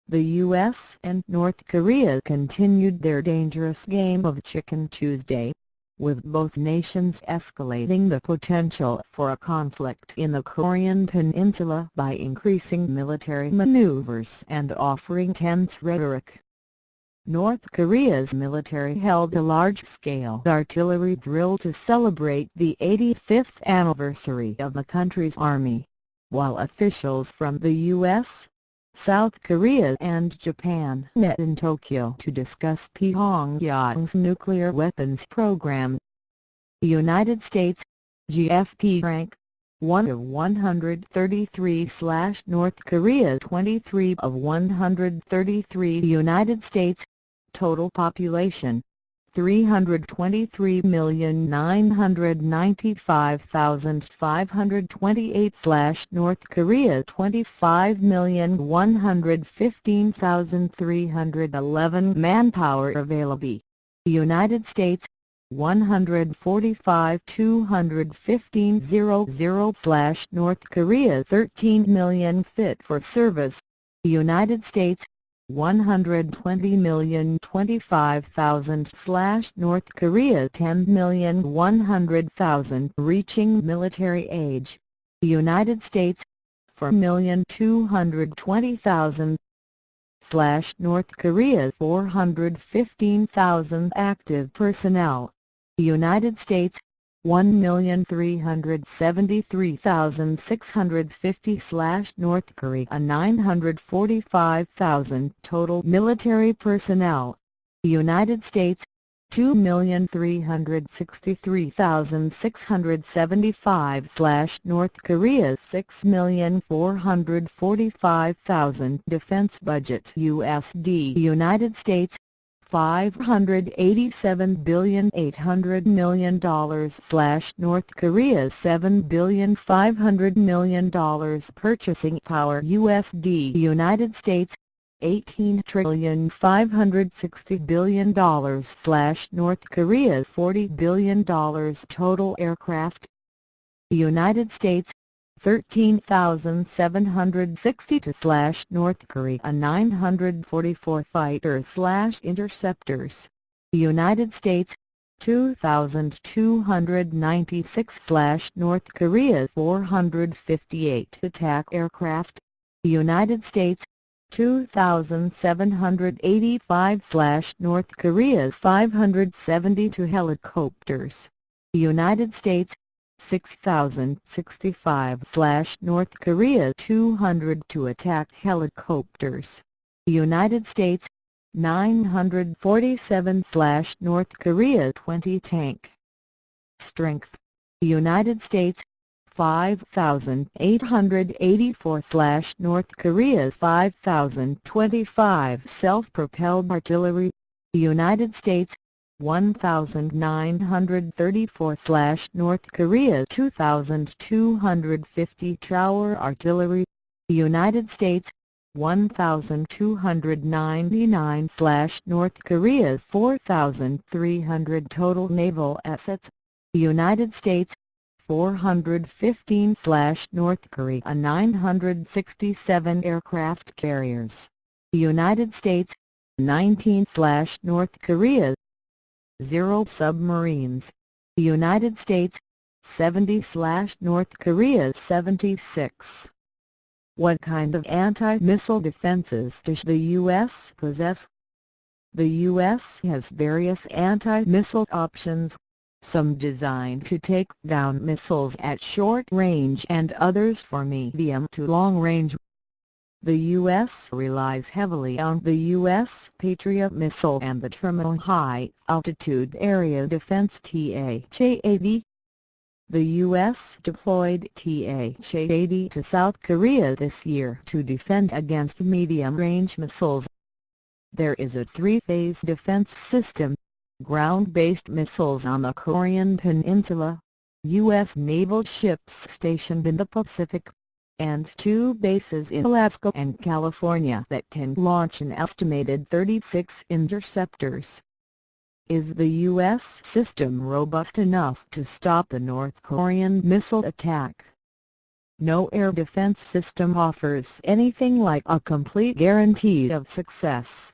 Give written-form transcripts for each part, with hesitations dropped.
The U.S. and North Korea continued their dangerous game of Chicken Tuesday, with both nations escalating the potential for a conflict in the Korean peninsula by increasing military maneuvers and offering tense rhetoric. North Korea's military held a large-scale artillery drill to celebrate the 85th anniversary of the country's army, while officials from the U.S., South Korea and Japan met in Tokyo to discuss Pyongyang's nuclear weapons program. The United States, GFP rank 1 of 133 / North Korea 23 of 133. United States, total population 323,995,528 / North Korea 25,115,311. Manpower available. United States 145,215,000 / North Korea 13 million fit for service. United States 120,025,000 / North Korea 10,100,000 reaching military age. United States 4,220,000 / North Korea 415,000 active personnel. United States 1,373,650 / North Korea 945,000 total military personnel. United States 2,363,675 / North Korea 6,445,000 defense budget USD. United States $587,800,000,000 / North Korea $7,500,000,000 purchasing power USD. United States $18,560,000,000 / North Korea $40 billion total aircraft. United States 13,762 / North Korea 944 fighter/interceptors. United States 2,296 / North Korea 458 attack aircraft. United States 2,785 / North Korea 572 helicopters. United States 6,065 / North Korea 202 attack helicopters. United States 947 / North Korea 20 tank. Strength. United States 5,884 / North Korea 5,025 self-propelled artillery. United States 1,934 / North Korea 2,250 tower artillery. United States 1,299 / North Korea 4,300 total naval assets. United States 415 / North Korea 967 aircraft carriers. United States 19 / North Korea 0 submarines. United States 70 / North Korea 76. What kind of anti-missile defenses does the U.S. possess? The U.S. has various anti-missile options, some designed to take down missiles at short range and others for medium to long range. The U.S. relies heavily on the U.S. Patriot missile and the Terminal High Altitude Area Defense THAAD. The U.S. deployed THAAD to South Korea this year to defend against medium-range missiles. There is a three-phase defense system: ground-based missiles on the Korean peninsula, U.S. naval ships stationed in the Pacific, and 2 bases in Alaska and California that can launch an estimated 36 interceptors. Is the U.S. system robust enough to stop the North Korean missile attack? no air defense system offers anything like a complete guarantee of success.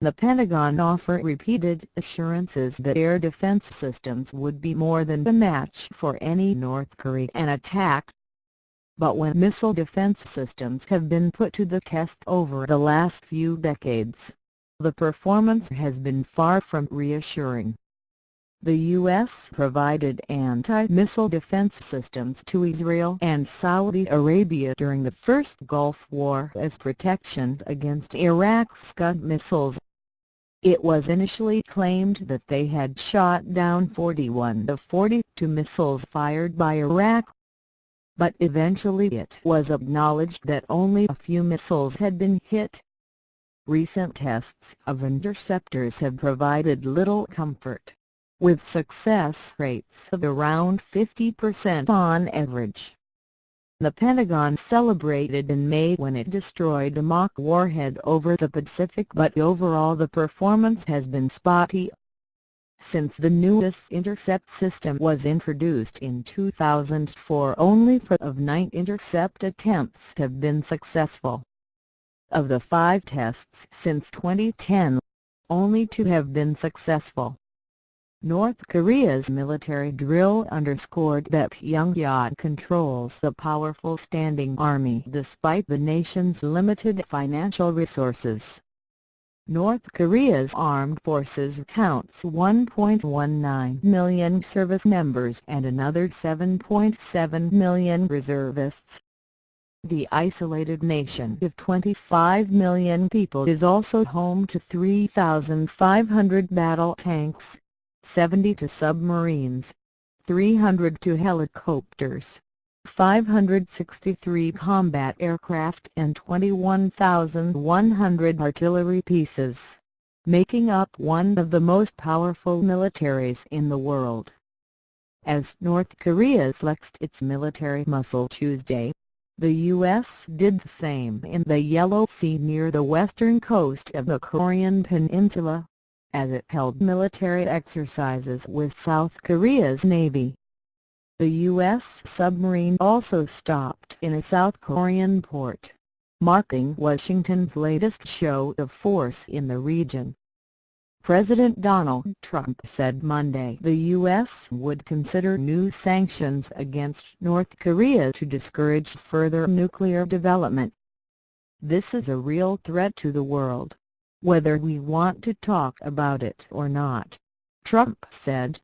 The Pentagon offered repeated assurances that air defense systems would be more than a match for any North Korean attack. But when missile defense systems have been put to the test over the last few decades, the performance has been far from reassuring. The U.S. provided anti-missile defense systems to Israel and Saudi Arabia during the First Gulf War as protection against Iraq's Scud missiles. It was initially claimed that they had shot down 41 of 42 missiles fired by Iraq, but eventually it was acknowledged that only a few missiles had been hit. Recent tests of interceptors have provided little comfort, with success rates of around 50% on average. The Pentagon celebrated in May when it destroyed a mock warhead over the Pacific, but overall the performance has been spotty. Since the newest intercept system was introduced in 2004, only 4 of 9 intercept attempts have been successful. Of the 5 tests since 2010, only 2 have been successful. North Korea's military drill underscored that Pyongyang controls a powerful standing army despite the nation's limited financial resources. North Korea's armed forces counts 1.19 million service members and another 7.7 million reservists. The isolated nation of 25 million people is also home to 3,500 battle tanks, 72 submarines, 302 helicopters, 563 combat aircraft and 21,100 artillery pieces, making up one of the most powerful militaries in the world. As North Korea flexed its military muscle Tuesday, the U.S. did the same in the Yellow Sea near the western coast of the Korean Peninsula, as it held military exercises with South Korea's Navy. The U.S. submarine also stopped in a South Korean port, marking Washington's latest show of force in the region. President Donald Trump said Monday the U.S. would consider new sanctions against North Korea to discourage further nuclear development. "This is a real threat to the world, whether we want to talk about it or not," Trump said.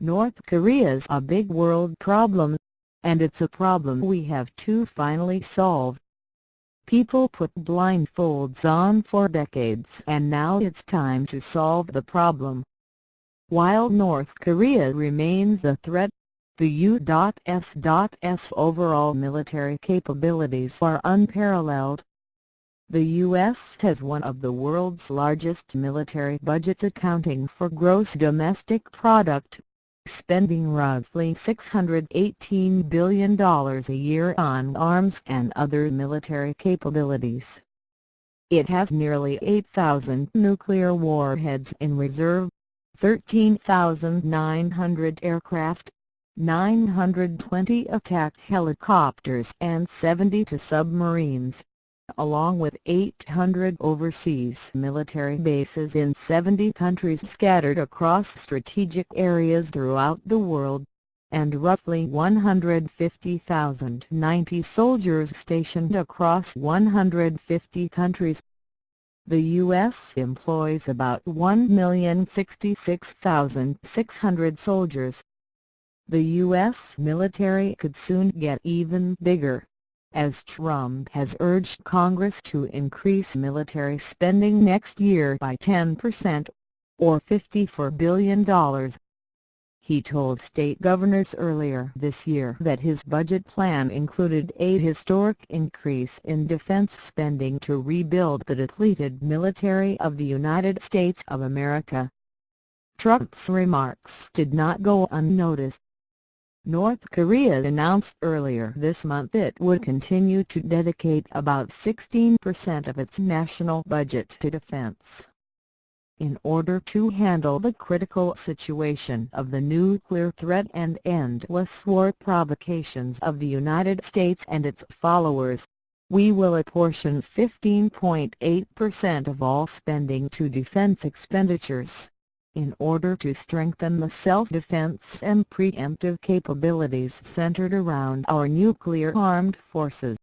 "North Korea's a big world problem, and it's a problem we have to finally solve. People put blindfolds on for decades and now it's time to solve the problem." While North Korea remains a threat, the U.S.'s overall military capabilities are unparalleled. The U.S. has one of the world's largest military budgets, accounting for gross domestic product, spending roughly $618 billion a year on arms and other military capabilities. It has nearly 8,000 nuclear warheads in reserve, 13,900 aircraft, 920 attack helicopters and 72 submarines, along with 800 overseas military bases in 70 countries scattered across strategic areas throughout the world, and roughly 150,090 soldiers stationed across 150 countries. The U.S. employs about 1,066,600 soldiers. The U.S. military could soon get even bigger, as Trump has urged Congress to increase military spending next year by 10%, or $54 billion. He told state governors earlier this year that his budget plan included a historic increase in defense spending to rebuild the depleted military of the United States of America. Trump's remarks did not go unnoticed. North Korea announced earlier this month it would continue to dedicate about 16% of its national budget to defense. In order to handle the critical situation of the nuclear threat and endless war provocations of the United States and its followers, we will apportion 15.8% of all spending to defense expenditures, in order to strengthen the self-defense and preemptive capabilities centered around our nuclear armed forces.